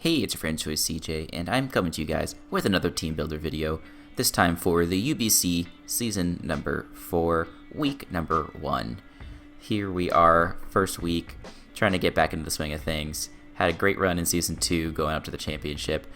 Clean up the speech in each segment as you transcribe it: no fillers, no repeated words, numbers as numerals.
Hey, it's your friend Choice CJ, and I'm coming to you guys with another team builder video, this time for the UBC season number 4, week number 1. Here we are, first week, trying to get back into the swing of things. Had a great run in season 2 going up to the championship.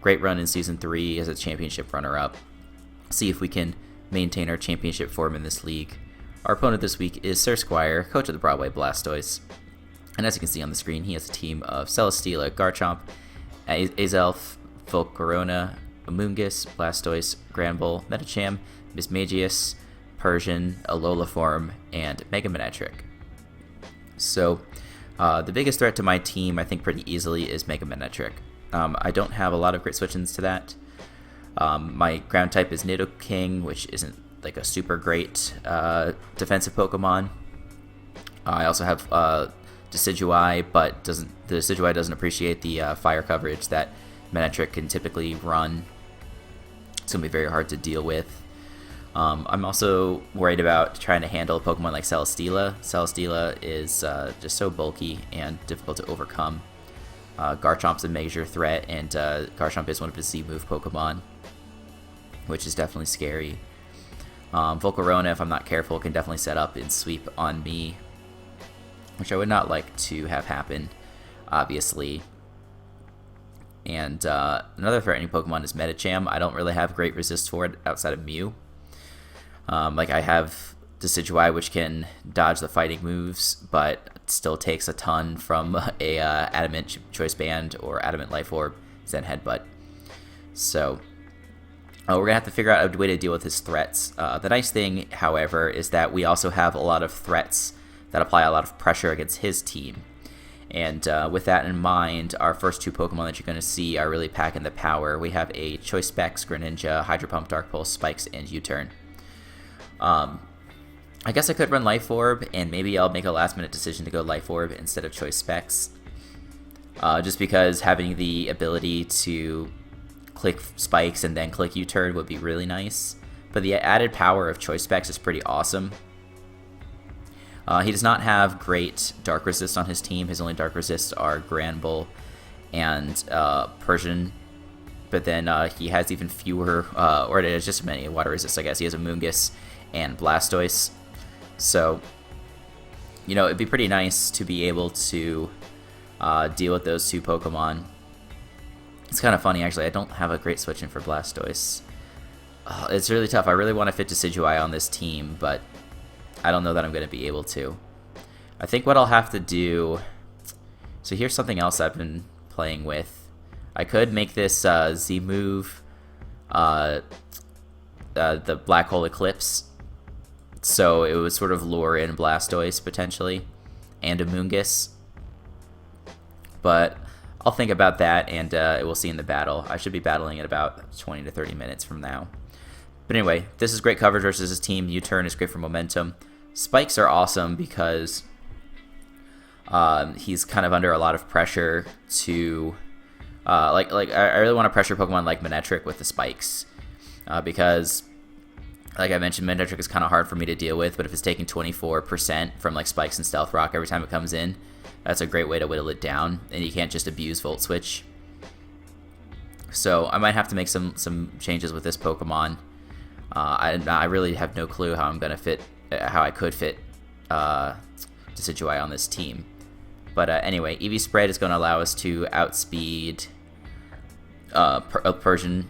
Great run in season 3 as a championship runner-up. See if we can maintain our championship form in this league. Our opponent this week is Sir Squire, coach of the Broadway Blastoise. And as you can see on the screen, he has a team of Celesteela, Garchomp, Azelf, Volcarona, Amoonguss, Blastoise, Granbull, Medicham, Mismagius, Persian, Alolaform, and Mega Manectric. So, the biggest threat to my team, I think pretty easily, is Mega Manectric. I don't have a lot of great switch-ins to that. My ground type is Nidoking, which isn't like a super great defensive Pokemon. I also have Decidueye, but the Decidueye doesn't appreciate the fire coverage that Manectric can typically run. It's going to be very hard to deal with. I'm also worried about trying to handle a Pokemon like Celesteela. Celesteela is just so bulky and difficult to overcome. Garchomp's a major threat, and Garchomp is one of his Z-move Pokemon, which is definitely scary. Volcarona, if I'm not careful, can definitely set up and sweep on me, which I would not like to have happen, obviously. And another threatening Pokemon is Medicham. I don't really have great resist for it outside of Mew. Like I have Decidueye, which can dodge the fighting moves, but still takes a ton from a Adamant Choice Band or Adamant Life Orb, Zen Headbutt. So we're going to have to figure out a way to deal with his threats. The nice thing, however, is that we also have a lot of threats that apply a lot of pressure against his team. And with that in mind, our first two Pokemon that you're going to see are really packing the power. We have a Choice Specs, Greninja, Hydro Pump, Dark Pulse, Spikes, and U-Turn. I guess I could run Life Orb, and maybe I'll make a last-minute decision to go Life Orb instead of Choice Specs. Just because having the ability to click Spikes and then click U-Turn would be really nice. But the added power of Choice Specs is pretty awesome. He does not have great Dark Resist on his team. His only Dark Resists are Granbull and Persian. But then he has even fewer, or it is just many Water Resists, I guess. He has Amoonguss and Blastoise. So, you know, it'd be pretty nice to be able to deal with those two Pokemon. It's kind of funny, actually. I don't have a great switch-in for Blastoise. It's really tough. I really want to fit Decidueye on this team, but I don't know that I'm going to be able to. I think what I'll have to do... So here's something else I've been playing with. I could make this Z-move the Black Hole Eclipse, so it would sort of lure in Blastoise, potentially, and Amoonguss. But I'll think about that, and we'll see in the battle. I should be battling in about 20 to 30 minutes from now. But anyway, this is great coverage versus his team. U-Turn is great for momentum. Spikes are awesome because he's kind of under a lot of pressure to... I really want to pressure Pokemon like Manectric with the Spikes. Because, like I mentioned, Manectric is kind of hard for me to deal with, but if it's taking 24% from like Spikes and Stealth Rock every time it comes in, that's a great way to whittle it down, and you can't just abuse Volt Switch. So I might have to make some changes with this Pokemon. I really have no clue how I'm gonna fit, how I could fit Decidueye on this team. But anyway, EV Spread is going to allow us to outspeed Persian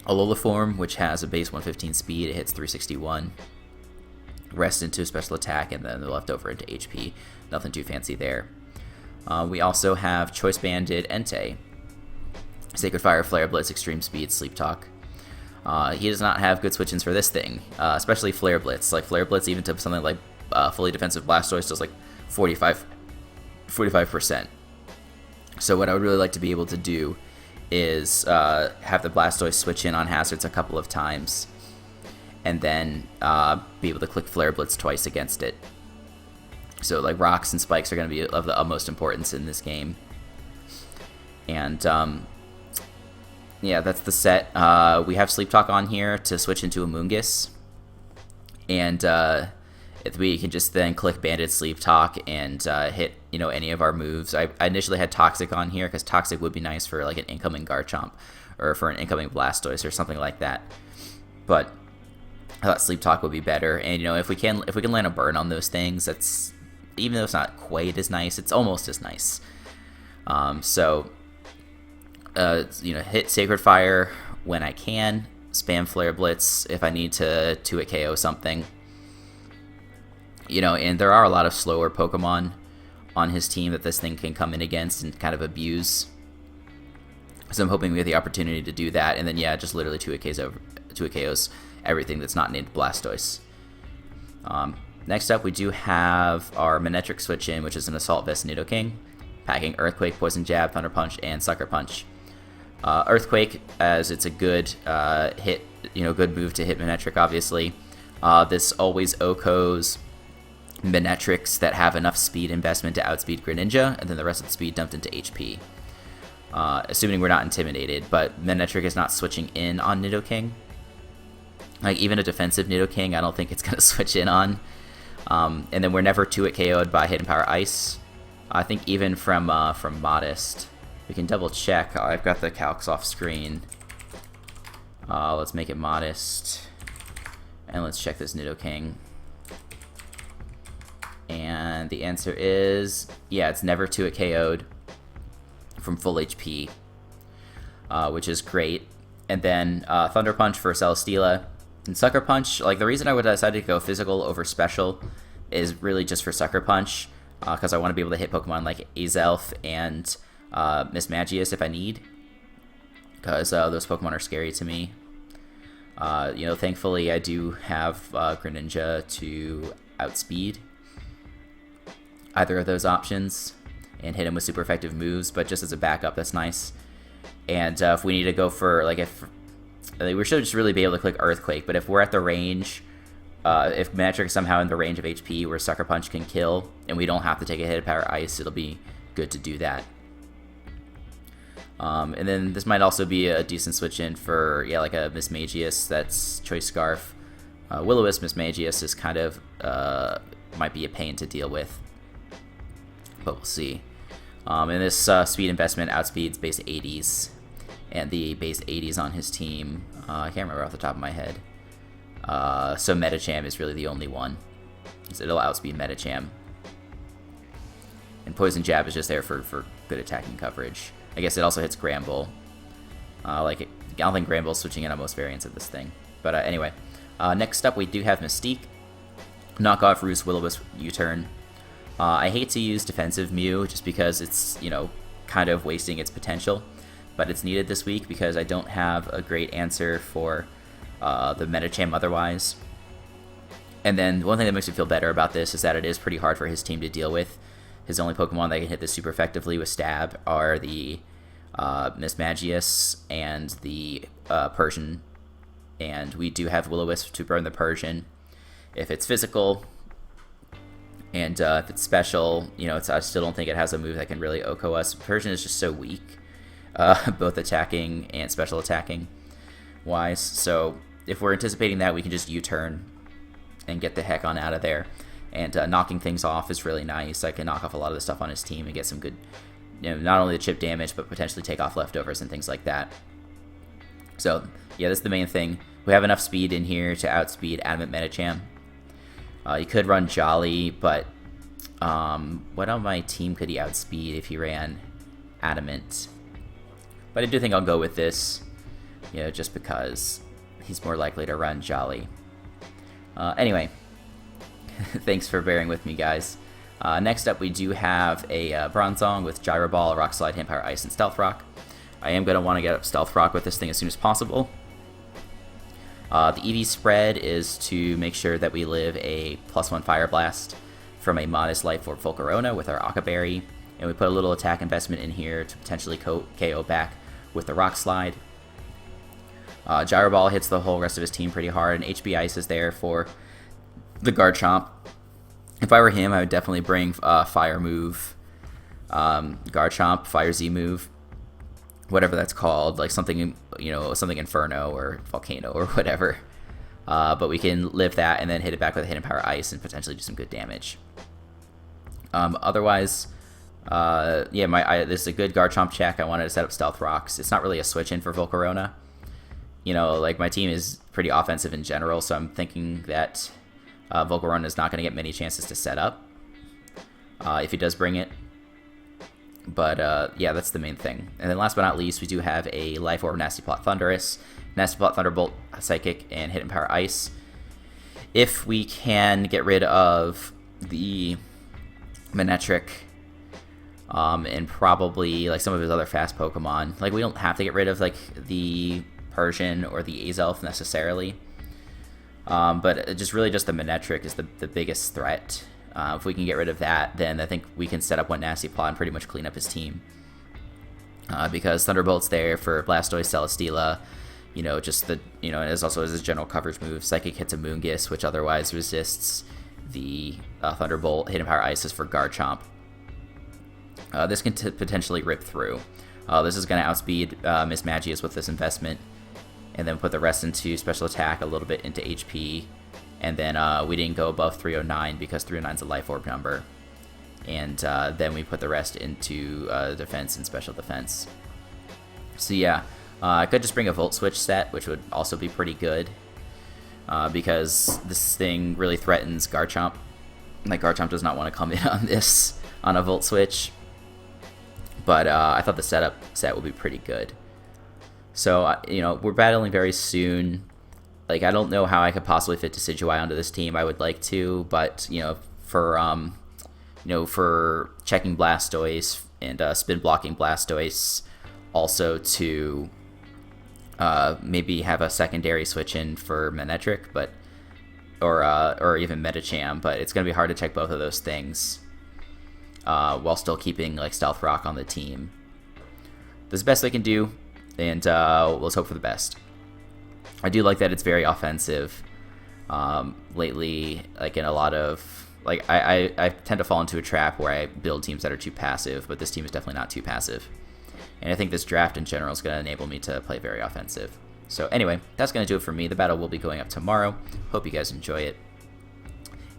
Alolaform, which has a base 115 speed. It hits 361. Rest into special attack, and then the leftover into HP. Nothing too fancy there. We also have Choice Banded Entei. Sacred Fire, Flare Blitz, Extreme Speed, Sleep Talk. He does not have good switch-ins for this thing, especially Flare Blitz. Like Flare Blitz, even to something like fully defensive Blastoise, does like 45%. So what I would really like to be able to do is have the Blastoise switch in on hazards a couple of times, and then be able to click Flare Blitz twice against it. So like Rocks and Spikes are going to be of the utmost importance in this game. And yeah, that's the set. We have Sleep Talk on here to switch into Amoonguss, and we can just then click Banded Sleep Talk and hit any of our moves. I initially had Toxic on here because Toxic would be nice for like an incoming Garchomp or for an incoming Blastoise or something like that. But I thought Sleep Talk would be better, and if we can land a burn on those things, that's, even though it's not quite as nice, it's almost as nice. Hit Sacred Fire when I can, spam Flare Blitz if I need to 2-hit KO something. And there are a lot of slower Pokemon on his team that this thing can come in against and kind of abuse. So I'm hoping we get the opportunity to do that, and then just literally 2-hit KOs everything that's not named Blastoise. Next up, we do have our Manectric switch in, which is an Assault Vest Nidoking, packing Earthquake, Poison Jab, Thunder Punch, and Sucker Punch. Earthquake, as it's a good hit, good move to hit Manectric, obviously. This always OHKOs Manectrics that have enough speed investment to outspeed Greninja, and then the rest of the speed dumped into HP. Assuming we're not intimidated, but Manectric is not switching in on Nidoking. Like, even a defensive Nidoking, I don't think it's going to switch in on. And then we're never 2-hit KO'd by Hidden Power Ice. I think even from Modest. We can double check. I've got the calcs off screen. Let's make it Modest. And let's check this Nidoking. And the answer is, it's never 2-hit KO'd from full HP, which is great. And then Thunder Punch for Celesteela. And Sucker Punch, like, the reason I would decide to go physical over special is really just for Sucker Punch, because I want to be able to hit Pokemon like Azelf and Mismagius if I need, because those Pokemon are scary to me. Thankfully I do have Greninja to outspeed either of those options and hit him with super effective moves, but just as a backup, that's nice. And if we need to go for, like, we should just really be able to click Earthquake, but if we're at the range, if Manectric is somehow in the range of HP where Sucker Punch can kill, and we don't have to take a Hidden Power Ice, it'll be good to do that. And then this might also be a decent switch in for, like a Mismagius that's Choice Scarf. Will-O-Wisp Mismagius is kind of, might be a pain to deal with, but we'll see. And this speed investment outspeeds base 80s, and the base 80s on his team, I can't remember off the top of my head. So Medicham is really the only one. So it'll outspeed Medicham. And Poison Jab is just there for good attacking coverage. I guess it also hits Gramble. I don't think Gramble's switching in on most variants of this thing. But anyway, next up we do have Mystique. Knock off Roost Will-O-Wisp U-turn. I hate to use defensive Mew just because it's, kind of wasting its potential. But it's needed this week because I don't have a great answer for the Medicham otherwise. And then one thing that makes me feel better about this is that it is pretty hard for his team to deal with. His only Pokemon that can hit this super effectively with Stab are the Mismagius and the Persian. And we do have Will-O-Wisp to burn the Persian. If it's physical, and if it's special, I still don't think it has a move that can really OHKO us. Persian is just so weak, both attacking and special attacking wise. So if we're anticipating that, we can just U-turn and get the heck on out of there. And knocking things off is really nice. I can knock off a lot of the stuff on his team and get some good, not only the chip damage, but potentially take off leftovers and things like that. So that's the main thing. We have enough speed in here to outspeed Adamant Medicham. You could run Jolly, but what on my team could he outspeed if he ran Adamant? But I do think I'll go with this, just because he's more likely to run Jolly. Anyway, thanks for bearing with me, guys. Next up, we do have a Bronzong with Gyro Ball, Rock Slide, Hidden Power Ice, and Stealth Rock. I am going to want to get up Stealth Rock with this thing as soon as possible. The EV spread is to make sure that we live a +1 Fire Blast from a Modest Life Orb Volcarona with our Aqua Berry, and we put a little attack investment in here to potentially KO back with the Rock Slide. Gyro Ball hits the whole rest of his team pretty hard, and HB Ice is there for the Garchomp. If I were him, I would definitely bring Fire move, Garchomp, Fire Z move, whatever that's called, like something, something Inferno or Volcano or whatever. But we can live that and then hit it back with a Hidden Power Ice and potentially do some good damage. Otherwise, Yeah, this is a good Garchomp check. I wanted to set up Stealth Rocks. It's not really a switch in for Volcarona. You know, like, my team is pretty offensive in general, so I'm thinking that Volcarona is not going to get many chances to set up if he does bring it. But, yeah, that's the main thing. And then last but not least, we do have a Life Orb Nasty Plot Thundurus, Nasty Plot Thunderbolt, Psychic, and Hidden Power Ice. If we can get rid of the Manectric and probably, like, some of his other fast Pokemon, like, we don't have to get rid of, like, the Persian or the Azelf necessarily. But just really just the Manectric is the biggest threat. If we can get rid of that, then I think we can set up one Nasty Plot and pretty much clean up his team. Because Thunderbolt's there for Blastoise, Celesteela, you know, just the, you know, as also as his general coverage move. Psychic hits a Moongus, which otherwise resists the Thunderbolt. Hidden Power Ice is for Garchomp. This can potentially rip through. This is going to outspeed Miss Magius with this investment, and then put the rest into special attack, a little bit into HP. And then we didn't go above 309 because 309 is a Life Orb number. And then we put the rest into defense and special defense. So yeah, I could just bring a Volt Switch set, which would also be pretty good. Because this thing really threatens Garchomp. Like, Garchomp does not want to come in on this, on a Volt Switch. But I thought the setup set would be pretty good. So, you know, we're battling very soon. Like, I don't know how I could possibly fit Decidueye onto this team. I would like to, but, you know, for checking Blastoise and spin blocking Blastoise, also to maybe have a secondary switch in for Manectric, but or even Medicham, but it's gonna be hard to check both of those things while still keeping, like, Stealth Rock on the team. This is the best I can do, and let's hope for the best. I do like that it's very offensive lately, like, in a lot of, like, I tend to fall into a trap where I build teams that are too passive, but this team is definitely not too passive. And I think this draft in general is going to enable me to play very offensive. So anyway, that's going to do it for me. The battle will be going up tomorrow. Hope you guys enjoy it.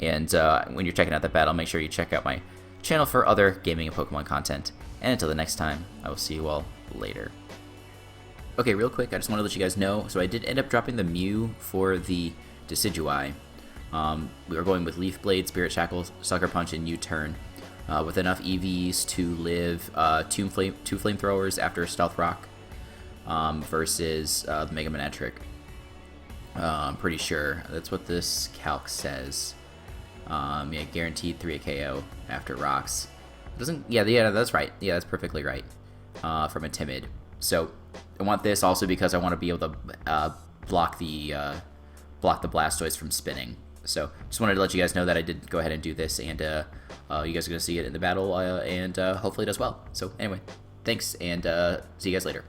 And when you're checking out that battle, make sure you check out my channel for other gaming and Pokemon content. And until the next time, I will see you all later. Okay, real quick, I just want to let you guys know, so I did end up dropping the Mew for the Decidueye. We were going with Leaf Blade, Spirit Shackle, Sucker Punch, and U-Turn. With enough EVs to live two Flamethrowers after Stealth Rock versus the Mega Manectric. I'm pretty sure that's what this calc says. Yeah, guaranteed 3 KO after rocks. Yeah, that's right. Yeah, that's perfectly right from a Timid. So I want this also because I want to be able to block the Blastoise from spinning. So just wanted to let you guys know that I did go ahead and do this, and you guys are going to see it in the battle, and hopefully it does well. So anyway, thanks, and see you guys later.